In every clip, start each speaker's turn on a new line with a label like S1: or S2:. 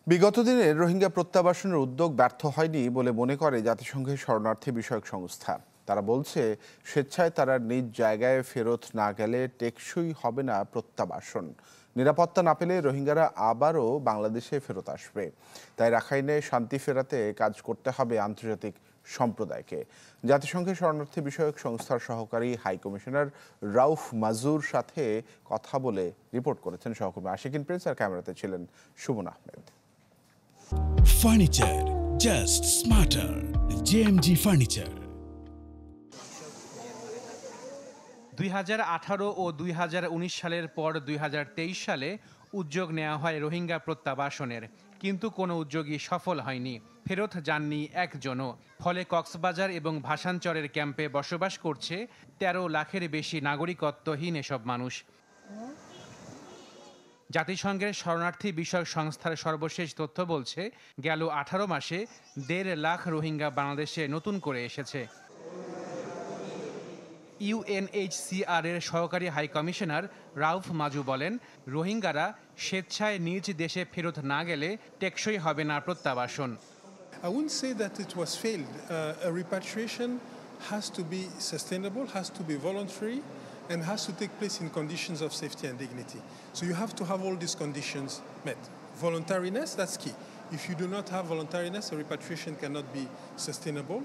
S1: বিগত দিনে রোহিঙ্গা প্রত্যাবাসনের উদ্যোগ ব্যর্থ হয়নি বলে মনে করে জাতিসংঘের শরণার্থী বিষয়ক সংস্থা। তারা বলছে, স্বেচ্ছায় তারা নিজ জায়গায় ফেরত না গেলে টেকসই হবে না প্রত্যাবাসন। নিরাপত্তা না পেলে রোহিঙ্গারা আবারও বাংলাদেশে ফেরত আসবে। তাই রাখাইনে শান্তি ফেরাতে কাজ করতে হবে আন্তর্জাতিক সম্প্রদায়কে। জাতিসংঘের শরণার্থী বিষয়ক সংস্থার সহকারী হাই কমিশনার রাউফ মাজুর সাথে কথা বলে রিপোর্ট করেছেন সহকর্মী আশিকিন প্রিন্স, আর ক্যামেরাতে ছিলেন Suman Ahmed.
S2: Furniture just smarter. JMG Furniture.
S3: 2018 ও 2019 সালের পর 2023 সালে উদ্যোগ নেওয়া হয় রোহিঙ্গা প্রত্যাবাসনের, কিন্তু কোনো উদ্যোগই সফল হয়নি। ফেরত যাননি একজনও। ফলে কক্সবাজার এবং ভাসানচরের ক্যাম্পে বসবাস করছে 13 লাখের বেশি নাগরিকত্বহীন এসব মানুষ। জাতিসংঘের শরণার্থী বিষয়ক সংস্থার সর্বশেষ তথ্য বলছে, গেল 18 মাসে 1.5 লাখ রোহিঙ্গা বাংলাদেশে নতুন করে এসেছে। UNHCR এর সহকারী হাই কমিশনার রাউফ মাজু বলেন, রোহিঙ্গারা স্বেচ্ছায় নিজ দেশে ফেরত না গেলে টেকসই হবে না প্রত্যাবাসন।
S4: I wouldn't say that it was failed. A repatriation has to be sustainable, has to be voluntary, and has to take place in conditions of safety and dignity. So you have to have all these conditions met. Voluntariness, that's key. If you do not have voluntariness, a repatriation cannot be sustainable.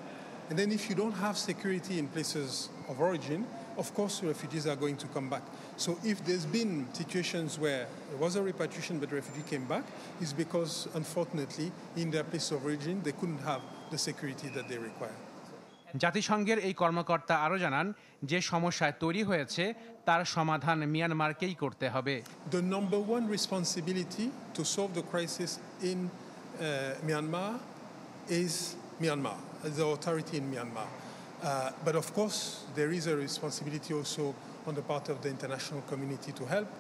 S4: And then if you don't have security in places of origin, of course refugees are going to come back. So if there's been situations where there was a repatriation but the refugee came back, it's because unfortunately in their place of origin they couldn't have the security that they require.
S3: জাতিসংঘের এই কর্মকর্তা আরও জানান, যে সমস্যায় তৈরি হয়েছে তার সমাধান মিয়ানমারকেই করতে হবে।
S4: The number one responsibility to solve the crisis in Myanmar is Myanmar, the authority in Myanmar. But of course, there is a responsibility also on the part of the international community to help.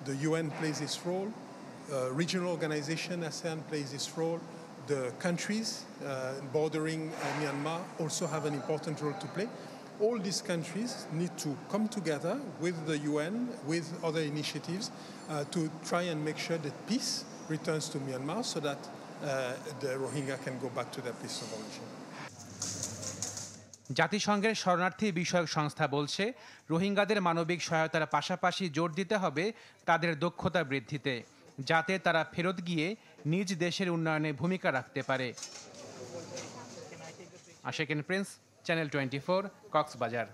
S4: The UN plays its role, regional organization, ASEAN plays its role. The countries bordering Myanmar also have an important role to play. All these countries need to come together with the UN, with other initiatives, to try and make sure that peace returns to Myanmar so that the Rohingya can go back to their place of origin.
S3: জাতিসংঘের শরণার্থী বিষয়ক সংস্থা বলছে, রোহিঙ্গাদের মানবিক সহায়তার পাশাপাশি জোর দিতে হবে তাদের দক্ষতা বৃদ্ধিতে, যাতে তারা ফেরত গিয়ে নিজ দেশের উন্নয়নে ভূমিকা রাখতে পারে। Ashikin Prince, channel 24, Cox's Bazar.